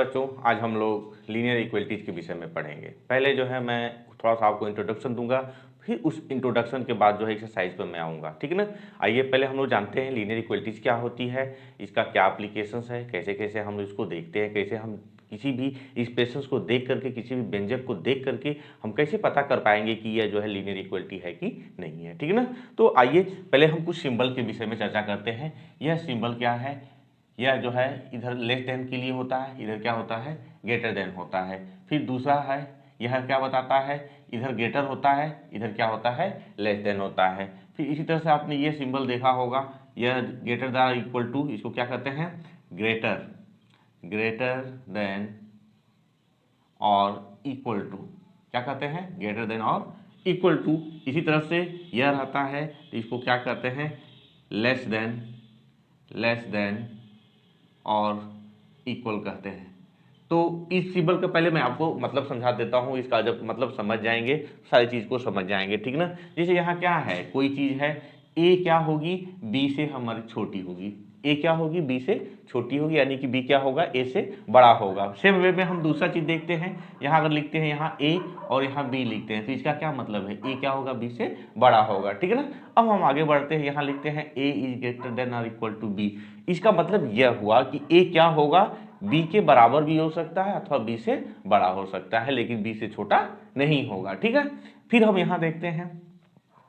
बच्चों, आज हम लोग लीनियर इक्वलिटीज के विषय में पढ़ेंगे। पहले जो है मैं थोड़ा सा आपको इंट्रोडक्शन दूंगा, फिर उस इंट्रोडक्शन के बाद जो है एक्सरसाइज पर मैं आऊँगा, ठीक है ना। आइए पहले हम लोग जानते हैं लीनियर इक्वलिटीज क्या होती है, इसका क्या एप्लीकेशंस है, कैसे कैसे हम इसको देखते हैं, कैसे हम किसी भी एक्सप्रेशंस को देख करके, किसी भी व्यंजक को देख करके हम कैसे पता कर पाएंगे कि यह जो है लीनियर इक्वलिटी है कि नहीं है, ठीक है ना। तो आइए पहले हम कुछ सिंबल के विषय में चर्चा करते हैं। यह सिंबल क्या है, यह जो है इधर लेस देन के लिए होता है, इधर क्या होता है ग्रेटर देन होता है। फिर दूसरा है, यह क्या बताता है, इधर ग्रेटर होता है, इधर क्या होता है लेस देन होता है। फिर इसी तरह से आपने ये सिंबल देखा होगा, यह ग्रेटर देन इक्वल टू, इसको क्या कहते हैं ग्रेटर, ग्रेटर देन और इक्वल टू, क्या कहते हैं ग्रेटर देन और इक्वल टू। इसी तरह से यह रहता है तो इसको क्या कहते हैं लेस देन, लेस देन और इक्वल कहते हैं। तो इस सिंबल का पहले मैं आपको मतलब समझा देता हूँ, इसका जब मतलब समझ जाएंगे सारी चीज़ को समझ जाएंगे, ठीक ना। जैसे यहाँ क्या है, कोई चीज़ है, ए क्या होगी बी से हमारी छोटी होगी, ए क्या होगी बी से छोटी होगी, यानी कि बी क्या होगा ए से बड़ा होगा। सेम वे में हम दूसरा चीज़ देखते हैं, यहाँ अगर लिखते हैं यहाँ ए और यहाँ बी लिखते हैं तो इसका क्या मतलब है, ए क्या होगा बी से बड़ा होगा, ठीक है ना। अब हम आगे बढ़ते हैं, यहाँ लिखते हैं ए इज ग्रेटर देन और इक्वल टू बी। इसका मतलब यह हुआ कि ए क्या होगा बी के बराबर भी हो सकता है अथवा बी से बड़ा हो सकता है, लेकिन बी से छोटा नहीं होगा, ठीक है। फिर हम यहाँ देखते हैं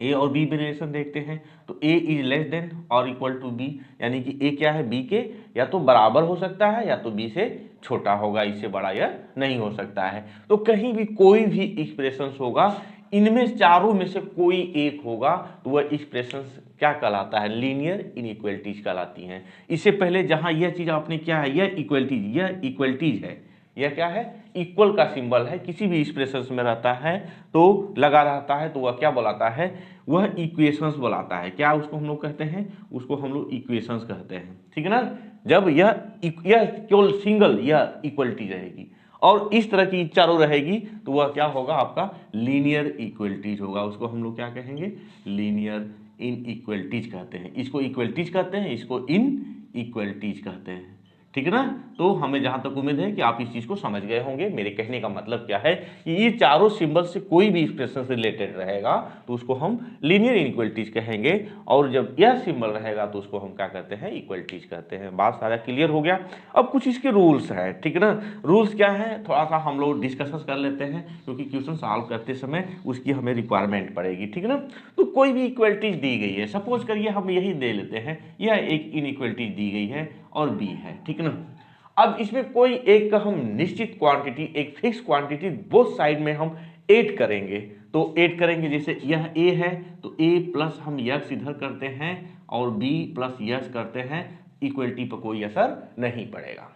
ए और बी में रिलेशन देखते हैं, तो ए इज लेस देन और इक्वल टू बी, यानी कि ए क्या है बी के या तो बराबर हो सकता है या तो बी से छोटा होगा, इससे बड़ा या नहीं हो सकता है। तो कहीं भी कोई भी एक्सप्रेशन होगा, इनमें चारों में से कोई एक होगा तो वह एक्सप्रेशन क्या कहलाता है लीनियर इनइक्वलिटीज कहलाती हैं। इससे पहले जहां यह चीज आपने क्या है, यह इक्वलिटीज, यह इक्वलिटीज है, यह क्या है इक्वल का सिंबल है, किसी भी एक्सप्रेशन में रहता है तो लगा रहता है तो वह क्या बुलाता है, वह इक्वेशंस बुलाता है। क्या उसको हम लोग कहते हैं, उसको हम लोग इक्वेशंस कहते हैं, ठीक है ना। जब यह केवल सिंगल यह इक्वलिटी रहेगी और इस तरह की चारों रहेगी तो वह क्या होगा आपका लीनियर इक्वलिटीज होगा, उसको हम लोग क्या कहेंगे लीनियर इन इक्वलिटीज कहते हैं। इसको इक्वलिटीज कहते हैं, इसको इन इक्वलिटीज कहते हैं, ठीक है ना। तो हमें जहां तक उम्मीद है कि आप इस चीज को समझ गए होंगे। मेरे कहने का मतलब क्या है कि ये चारों सिंबल से कोई भी एक्सप्रेशन से रिलेटेड रहेगा तो उसको हम लीनियर इनइक्वलिटीज कहेंगे, और जब यह सिंबल रहेगा तो उसको हम क्या कहते हैं इक्वलिटीज कहते हैं। बात सारा क्लियर हो गया। अब कुछ इसके रूल्स है, ठीक है ना। रूल्स क्या है थोड़ा सा हम लोग डिस्कशन कर लेते हैं, क्योंकि क्वेश्चन सॉल्व करते समय उसकी हमें रिक्वायरमेंट पड़ेगी, ठीक है ना। तो कोई भी इक्वलिटीज दी गई है, सपोज करिए हम यही दे लेते हैं, यह एक इनइक्वलिटीज दी गई है और बी है, ठीक है ना। अब इसमें कोई एक का हम निश्चित क्वांटिटी, एक फिक्स क्वांटिटी बोथ साइड में हम ऐड करेंगे, तो ऐड करेंगे जैसे यह ए है तो ए प्लस हम यक्स इधर करते हैं और बी प्लस यक्स करते हैं, इक्वलिटी पर कोई असर नहीं पड़ेगा।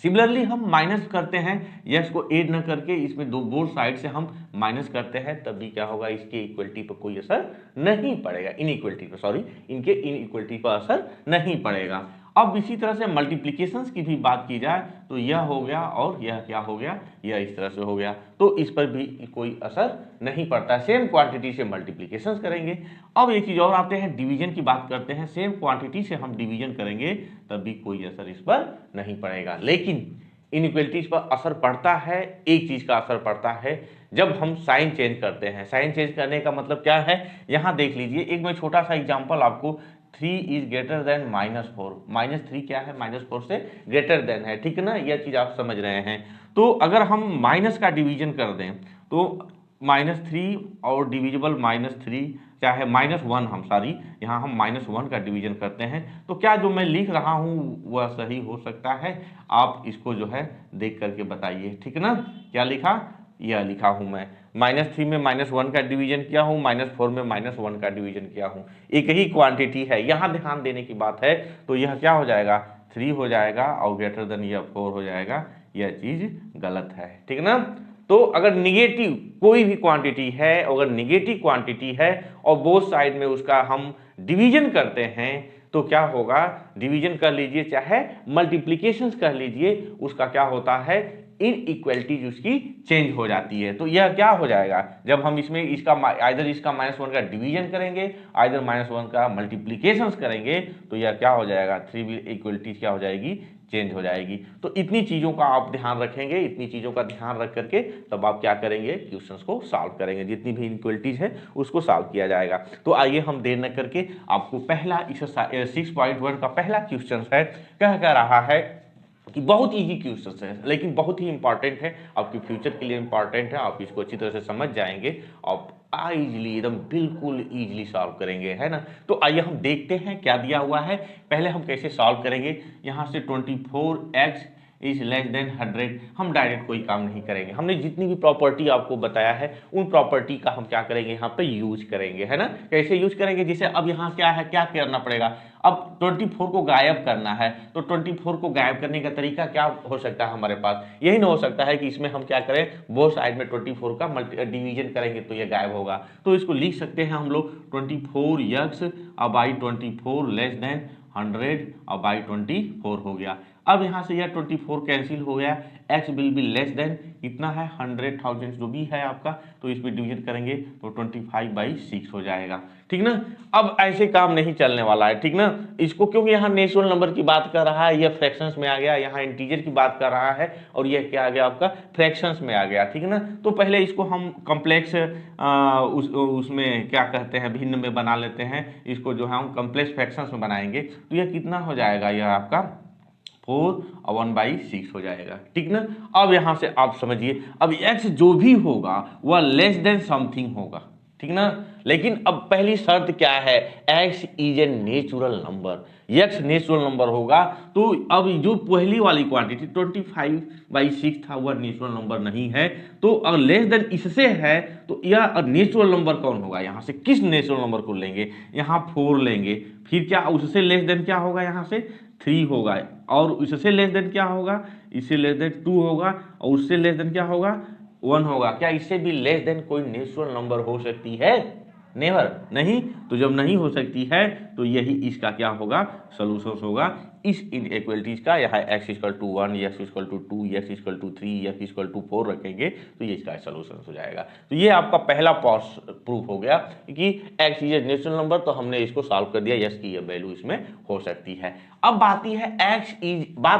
सिमिलरली हम माइनस करते हैं, यक्स को ऐड न करके इसमें दो बोथ साइड से हम माइनस करते हैं, तब भी क्या होगा इसके इक्वलिटी पर कोई असर नहीं पड़ेगा, इनइक्वलिटी पर सॉरी इनके इनइक्वलिटी पर असर नहीं पड़ेगा। अब इसी तरह से मल्टीप्लिकेशंस की भी बात की जाए तो यह हो गया और यह क्या हो गया, यह इस तरह से हो गया, तो इस पर भी कोई असर नहीं पड़ता, सेम क्वांटिटी से मल्टीप्लिकेशंस करेंगे। अब एक चीज और आते हैं, डिवीजन की बात करते हैं, सेम क्वांटिटी से हम डिवीजन करेंगे तब भी कोई असर इस पर नहीं पड़ेगा। लेकिन इनइक्वलिटीज पर असर पड़ता है, एक चीज का असर पड़ता है, जब हम साइन चेंज करते हैं। साइन चेंज करने का मतलब क्या है, यहां देख लीजिए, एक मैं छोटा सा एग्जांपल आपको, 3 इज ग्रेटर देन -4, -3 क्या है -4 से ग्रेटर देन है, ठीक है ना, यह चीज आप समझ रहे हैं। तो अगर हम माइनस का डिवीजन कर दें तो -3 और डिविजिबल -3 क्या है -1, हम सॉरी यहाँ हम -1 का डिवीजन करते हैं, तो क्या जो मैं लिख रहा हूँ वह सही हो सकता है, आप इसको जो है देख करके बताइए, ठीक है ना। क्या लिखा, यह लिखा हूं मैं, -3 में -1 का डिवीजन किया हूं, -4 में -1 का डिवीजन किया हूं, एक ही क्वांटिटी है। यहां ध्यान देने की बात है, तो यह क्या हो जाएगा 3 हो जाएगा और ग्रेटर देन यह 4 हो जाएगा, यह चीज गलत है, ठीक है ना। तो अगर निगेटिव कोई भी क्वांटिटी है, अगर निगेटिव क्वांटिटी है और बोथ साइड में उसका हम डिवीजन करते हैं तो क्या होगा, डिवीजन कर लीजिए चाहे मल्टीप्लिकेशंस कर लीजिए, उसका क्या होता है इनइक्वलिटीज उसकी चेंज हो जाती है। तो यह क्या हो जाएगा, जब हम इसमें इसका आइदर इसका -1 का डिवीजन करेंगे, आइदर -1 का मल्टीप्लिकेशंस करेंगे, तो यह क्या हो जाएगा, थ्री इक्वलिटीज क्या हो जाएगी चेंज हो जाएगी। तो इतनी चीज़ों का आप ध्यान रखेंगे, इतनी चीज़ों का ध्यान रख करके तब आप क्या करेंगे, क्वेश्चंस को सॉल्व करेंगे, जितनी भी इनइक्वालिटीज है उसको सॉल्व किया जाएगा। तो आइए हम देर न करके आपको पहला 6.1 का पहला क्वेश्चन है, कह रहा है कि बहुत इजी क्वेश्चन है लेकिन बहुत ही इंपॉर्टेंट है, आपके फ्यूचर के लिए इंपॉर्टेंट है, आप इसको अच्छी तरह से समझ जाएंगे, आप इजीली एकदम बिल्कुल इजीली सॉल्व करेंगे, है ना। तो आइए हम देखते हैं क्या दिया हुआ है, पहले हम कैसे सॉल्व करेंगे। यहाँ से 24x इज लेस देन 100, हम डायरेक्ट कोई काम नहीं करेंगे, हमने जितनी भी प्रॉपर्टी आपको बताया है उन प्रॉपर्टी का हम क्या करेंगे, यहाँ पे यूज करेंगे, है ना। कैसे यूज करेंगे, जैसे अब यहाँ क्या है, क्या करना पड़ेगा, अब 24 को गायब करना है, तो 24 को गायब करने का तरीका क्या हो सकता है हमारे पास, यही ना हो सकता है कि इसमें हम क्या करें, बोथ साइड में 24 का डिवीजन करेंगे तो ये गायब होगा। तो इसको लिख सकते हैं हम लोग 24x बाई 24 लेस देन 100 और बाई 24 हो गया। अब यहाँ से यह 24 कैंसिल हो गया, x will be less than कितना है 100,000 जो भी है आपका, तो इस पर डिवीजन करेंगे तो 25/6 हो जाएगा, ठीक ना। अब ऐसे काम नहीं चलने वाला है, ठीक ना, इसको क्योंकि यहाँ नेचुरल नंबर की बात कर रहा है, यह फ्रैक्शंस में आ गया, यहाँ इंटीजर की बात कर रहा है और यह क्या आ गया आपका फ्रैक्शंस में आ गया, ठीक ना। तो पहले इसको हम कॉम्प्लेक्स उसमें क्या कहते हैं भिन्न में बना लेते हैं, इसको जो है हम कॉम्प्लेक्स फ्रैक्शंस में बनाएंगे, तो यह कितना हो जाएगा, यह आपका 4 और 1/6 हो जाएगा, ठीक ना। अब यहां से आप समझिए, अब x जो भी होगा वह लेस देन समथिंग होगा, ठीक ना। लेकिन अब पहली शर्त क्या है, x is a natural number, x natural number होगा, तो अब जो पहली वाली क्वांटिटी 25/6 था वह नेचुरल नंबर नहीं है, तो अगर लेस देन इससे है तो यह नेचुरल नंबर कौन होगा, यहां से किस नेचुरल नंबर को लेंगे, यहाँ 4 लेंगे, फिर क्या उससे लेस देन क्या होगा, यहाँ से 3 होगा, और उससे लेस देन क्या होगा, इससे लेस देन 2 होगा, और उससे लेस देन क्या होगा 1 होगा। क्या इससे भी लेस देन कोई नेचुरल नंबर हो सकती है, नेवर, नहीं। तो जब नहीं हो सकती है तो यही इसका क्या होगा, सोल्यूशन होगा इस इनइक्वालिटीज का। यहाँ x = 1, x = 2, x = 3, x = 4 रखेंगे तो ये इसका सोल्यूशन हो जाएगा। तो ये आपका पहला प्रूफ हो गया कि x is a natural number, तो हमने इसको सॉल्व कर दिया, x की ये वैल्यू इसमें हो सकती है। अब बात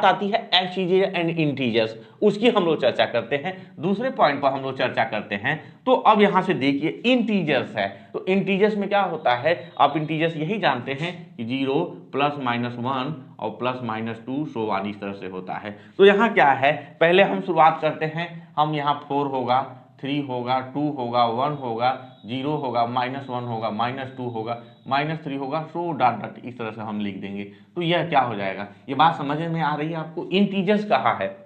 आती है x इज एन इंटीजर्स, उसकी हम लोग चर्चा करते हैं, दूसरे पॉइंट पर हम लोग चर्चा करते हैं। तो अब यहां से देखिए इंटीजर्स है, तो इंटीजर्स में क्या होता है, आप इंटीजर्स यही जानते हैं कि 0 +-1 और +-2 सो ऑन इस तरह से होता है। तो यहाँ क्या है, पहले हम शुरुआत करते हैं, हम यहाँ 4 होगा, 3 होगा, 2 होगा, 1 होगा, 0 होगा, -1 होगा, -2 होगा, -3 होगा, सो डॉट इस तरह से हम लिख देंगे। तो यह क्या हो जाएगा, ये बात समझ में आ रही है आपको, इंटीजर्स कहाँ है,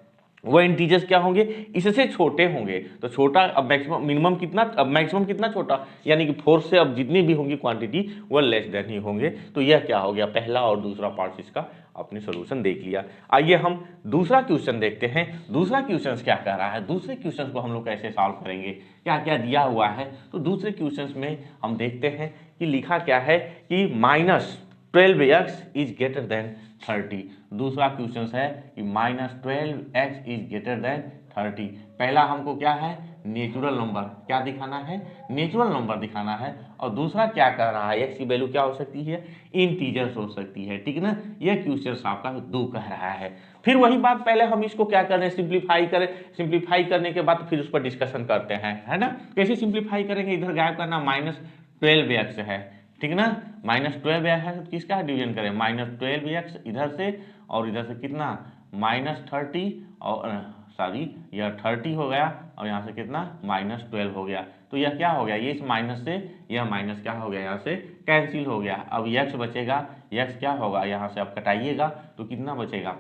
वह इंटीजर्स क्या होंगे, इससे छोटे होंगे, तो छोटा अब मैक्सिमम मिनिमम कितना, अब मैक्सिमम कितना छोटा, यानी कि 4 से अब जितनी भी होंगी क्वांटिटी वह लेस देन ही होंगे। तो यह क्या हो गया, पहला और दूसरा पार्ट इसका आपने सोल्यूशन देख लिया। आइए हम दूसरा क्वेश्चन देखते हैं, दूसरा क्वेश्चन क्या कह रहा है, दूसरे क्वेश्चन को हम लोग कैसे सॉल्व करेंगे, क्या क्या दिया हुआ है। तो दूसरे क्वेश्चन में हम देखते हैं कि लिखा क्या है कि -12x इज ग्रेटर देन 30। दूसरा क्वेश्चन है कि -12x इज ग्रेटर देन 30। पहला हमको क्या है, नेचुरल नंबर क्या दिखाना है, नेचुरल नंबर दिखाना है, और दूसरा क्या कह रहा है, x की वैल्यू क्या हो सकती है, इंटीजर्स हो सकती है, ठीक ना। यह क्वेश्चन आपका 2 कह रहा है। फिर वही बात, पहले हम इसको क्या करें, सिंप्लीफाई करें, सिंप्लीफाई करने के बाद फिर उस पर डिस्कशन करते हैं, है ना। कैसे सिंप्लीफाई करेंगे, इधर गायब करना, -12x है, ठीक ना, -12x है तो किसका डिवीजन करें, -12x इधर से और इधर से कितना -30, और सॉरी यह 30 हो गया, और यहाँ से कितना -12 हो गया। तो यह क्या हो गया, ये इस माइनस से यह माइनस क्या हो गया, यहाँ से कैंसिल हो गया। अब x बचेगा, x क्या होगा, यहाँ से आप कटाइएगा तो कितना बचेगा,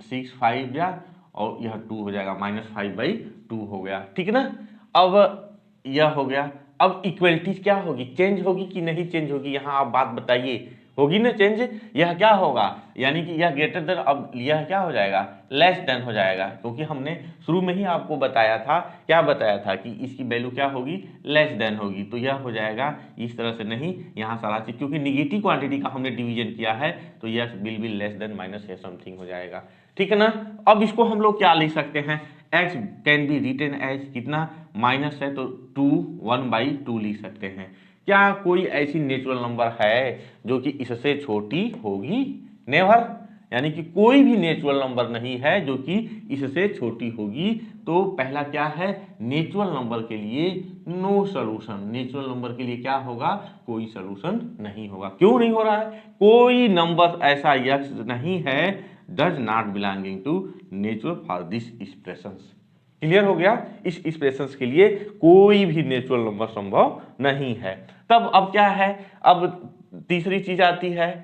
6 5 या, और यह 2 हो जाएगा, -5/2 हो गया, ठीक ना। अब यह हो गया, अब इक्वलिटीज क्या होगी, चेंज होगी कि नहीं चेंज होगी, यहाँ आप बात बताइए, होगी ना चेंज। यह क्या होगा, यानी कि यह ग्रेटर देन, अब यह क्या हो जाएगा, लेस देन हो जाएगा, क्योंकि हमने शुरू में ही आपको बताया था, क्या बताया था कि इसकी वैल्यू क्या होगी, लेस देन होगी। तो यह हो जाएगा इस तरह से, नहीं यहाँ सारा चीज, क्योंकि निगेटिव क्वांटिटी का हमने डिवीजन किया है, तो यह will be less than minus है समथिंग हो जाएगा, ठीक है ना। अब इसको हम लोग क्या लिख सकते हैं, x can be written as कितना, माइनस है तो 2 1/2 लिख सकते हैं। क्या कोई ऐसी नेचुरल नंबर है जो कि इससे छोटी होगी, नेवर, यानी कि कोई भी नेचुरल नंबर नहीं है जो कि इससे छोटी होगी। तो पहला क्या है, नेचुरल नंबर के लिए नो सॉल्यूशन, नेचुरल नंबर के लिए क्या होगा, कोई सॉल्यूशन नहीं होगा। क्यों नहीं हो रहा है, कोई नंबर ऐसा यक्स नहीं है does not belonging to natural for this expressions. Clear हो गया, इस एक्सप्रेशंस के लिए कोई भी नेचुरल नंबर संभव नहीं है। तब अब क्या है, अब तीसरी चीज आती है,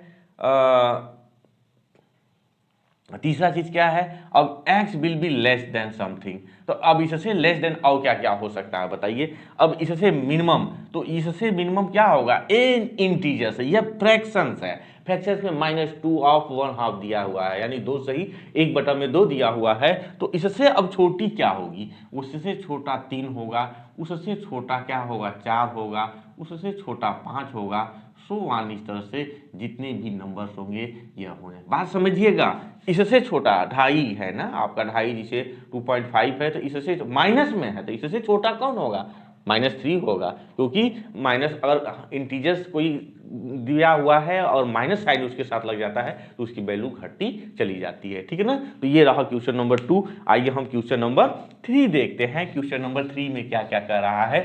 तीसरा चीज क्या है, अब x will be less than something. तो अब इससे लेस देन और क्या क्या हो सकता है बताइए। अब इससे मिनिमम, तो इससे मिनिमम क्या होगा, एन इंटीजर्स है, यह फ्रैक्शंस है। फ्रैक्शंस में -2 ऑफ 1/2 दिया हुआ है, यानी 2 सही 1/2 दिया हुआ है। तो इससे अब छोटी क्या होगी, उससे छोटा 3 होगा, उससे छोटा क्या होगा 4 होगा, उससे छोटा 5 होगा, सो वन। इस तरह से जितने भी नंबर्स होंगे यह होंगे। बात समझिएगा, इससे छोटा 2.5 है ना आपका, 2.5 जिसे 2.5 है, तो इससे माइनस में है तो इससे छोटा कौन होगा, -3 होगा। क्योंकि माइनस अगर इंटीजर्स कोई दिया हुआ है और माइनस साइन उसके साथ लग जाता है तो उसकी वैल्यू घटती चली जाती है, ठीक है ना। तो ये रहा क्वेश्चन नंबर 2। आइए हम क्वेश्चन नंबर 3 देखते हैं। क्वेश्चन नंबर 3 में क्या क्या कर रहा है,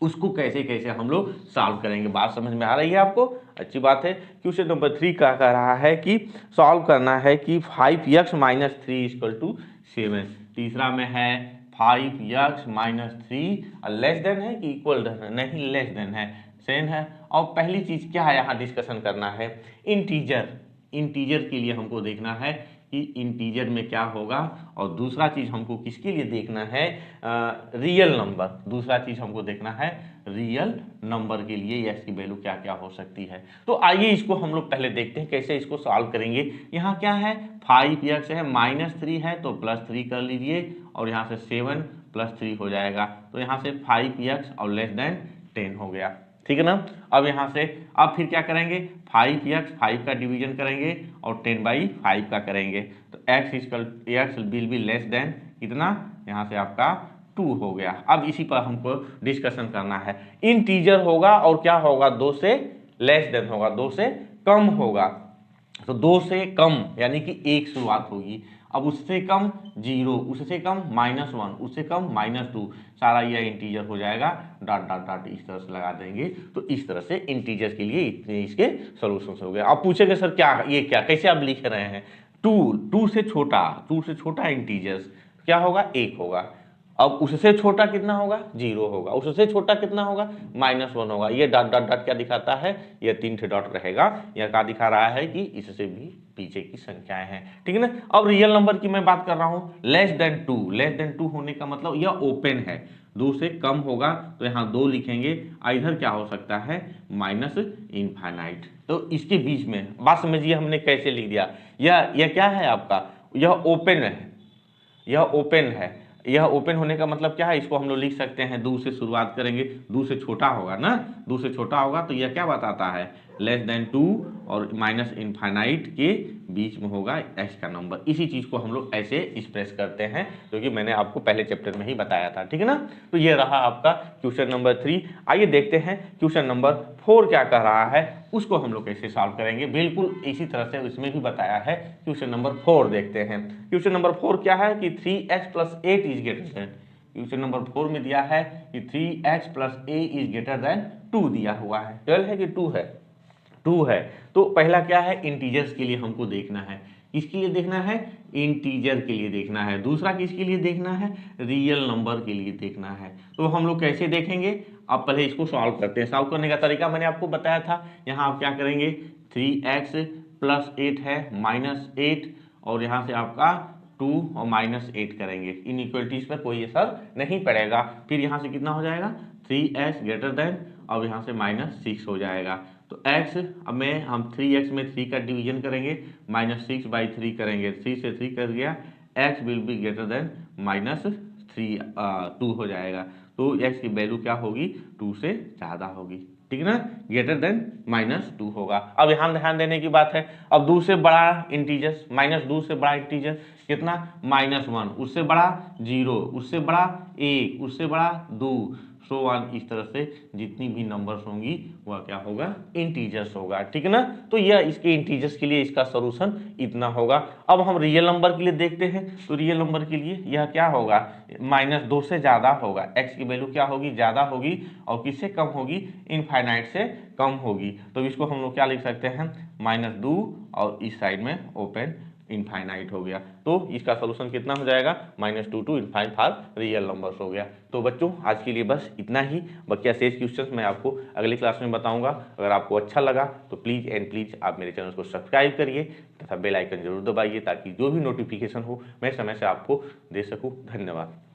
उसको कैसे कैसे हम लोग सॉल्व करेंगे। बात समझ में आ रही है आपको, अच्छी बात है। क्वेश्चन नंबर 3 क्या कह रहा है कि सॉल्व करना है कि 5x - 3 = 7। तीसरा में है 5x - 3 लेस देन है कि इक्वल नहीं, लेस देन है, सेम है। और पहली चीज क्या है यहाँ डिस्कशन करना है, इंटीजर। इंटीजर के लिए हमको देखना है कि इंटीजर में क्या होगा, और दूसरा चीज हमको किसके लिए देखना है, रियल नंबर। दूसरा चीज हमको देखना है रियल नंबर के लिए या इसकी वैल्यू क्या क्या हो सकती है। तो आइए इसको हम लोग पहले देखते हैं कैसे इसको सॉल्व करेंगे। यहाँ क्या है, 5x है, -3 है तो +3 कर लीजिए, और यहाँ से 7 + 3 हो जाएगा। तो यहाँ से 5x और लेस देन 10 हो गया, ठीक है ना। अब यहाँ से अब फिर क्या करेंगे, 5x 5 का डिवीजन करेंगे और 10/5 का करेंगे। तो x will be less than कितना, यहाँ से आपका 2 हो गया। अब इसी पर हमको डिस्कशन करना है। इंटीजर होगा और क्या होगा, 2 से लेस देन होगा, 2 से कम होगा। तो 2 से कम यानी कि 1 शुरुआत होगी। अब उससे कम 0, उससे कम -1, उससे कम -2, सारा यह इंटीजर हो जाएगा, डॉट डॉट डॉट इस तरह से लगा देंगे। तो इस तरह से इंटीजर के लिए इतने इसके सॉल्यूशंस हो गए। आप पूछेंगे सर क्या ये क्या कैसे आप लिख रहे हैं, 2 से छोटा इंटीजर्स क्या होगा, 1 होगा। अब उससे छोटा कितना होगा, 0 होगा, उससे छोटा कितना होगा, -1 होगा। ये डॉट डॉट डॉट क्या दिखाता है, ये 3 ठे डॉट रहेगा, यह क्या दिखा रहा है कि इससे भी पीछे की संख्याएं हैं, ठीक है ना। अब रियल नंबर की मैं बात कर रहा हूँ, लेस देन 2 होने का मतलब यह ओपन है, 2 से कम होगा तो यहाँ 2 लिखेंगे, इधर क्या हो सकता है -इनफाइनाइट। तो इसके बीच में बात समझिए हमने कैसे लिख दिया, यह क्या है आपका, यह ओपन है, यह ओपन है। यह ओपन होने का मतलब क्या है, इसको हम लोग लिख सकते हैं 2 से शुरुआत करेंगे, 2 से छोटा होगा ना, 2 से छोटा होगा तो यह क्या बताता है, लेस देन 2 और -इनफाइनाइट के बीच में होगा x का नंबर। इसी चीज को हम लोग ऐसे एक्सप्रेस करते हैं क्योंकि मैंने आपको पहले चैप्टर में ही बताया था, ठीक है ना। तो ये रहा आपका क्वेश्चन नंबर 3। आइए देखते हैं क्वेश्चन नंबर 4 क्या कह रहा है, उसको हम लोग कैसे सॉल्व करेंगे। बिल्कुल इसी तरह से उसमें भी बताया है। क्वेश्चन नंबर 4 देखते हैं। क्वेश्चन नंबर 4 क्या है कि 3x + 8 is greater than, question number 4 में दिया है कि 3x + a is greater than 2 दिया हुआ है, 12 है कि 2 है, 2 है। तो पहला क्या है, इंटीजर्स के लिए हमको देखना है, किसके लिए देखना है, इंटीजर के लिए देखना है। दूसरा किसके लिए देखना है, रियल नंबर के लिए देखना है। तो हम लोग कैसे देखेंगे, अब पहले इसको सॉल्व करते हैं। सॉल्व करने का तरीका मैंने आपको बताया था। यहाँ आप क्या करेंगे, 3x + 8 है -8, और यहाँ से आपका 2 और -8 करेंगे। इनइक्वलिटीज पर कोई असर नहीं पड़ेगा। फिर यहाँ से कितना हो जाएगा, 3x ग्रेटर देन, अब यहाँ से -6 हो जाएगा। तो x अब में हम 3x में 3 का डिवीजन करेंगे, -6/3 करेंगे, 3 से 3 कर गया, x will be greater than -2 हो जाएगा। तो x की वैल्यू क्या होगी, 2 से ज़्यादा होगी, ठीक है ना, ग्रेटर देन -2 होगा। अब यहाँ ध्यान देने की बात है, अब 2 से बड़ा इंटीजर, -2 से बड़ा इंटीजर कितना, -1, उससे बड़ा 0, उससे बड़ा 1, उससे बड़ा 2, सो ऑन, इस तरह से जितनी भी नंबर्स होंगी वह क्या होगा, इंटीजर्स होगा, ठीक है ना। तो यह इसके इंटीजर्स के लिए इसका सॉल्यूशन इतना होगा। अब हम रियल नंबर के लिए देखते हैं, तो रियल नंबर के लिए यह क्या होगा, -2 से ज़्यादा होगा, x की वैल्यू क्या होगी, ज़्यादा होगी, और किससे कम होगी, इनफाइनाइट से कम होगी। तो इसको हम लोग क्या लिख सकते हैं, -2 और इस साइड में ओपन इनफाइनाइट हो गया। तो इसका सोल्यूशन कितना हो जाएगा, -2 to infinite for real numbers हो गया। तो बच्चों आज के लिए बस इतना ही, बाकी शेष क्वेश्चंस मैं आपको अगली क्लास में बताऊंगा। अगर आपको अच्छा लगा तो प्लीज़ एंड प्लीज़ आप मेरे चैनल को सब्सक्राइब करिए तथा बेल आइकन जरूर दबाइए, ताकि जो भी नोटिफिकेशन हो मैं समय से आपको दे सकूँ। धन्यवाद।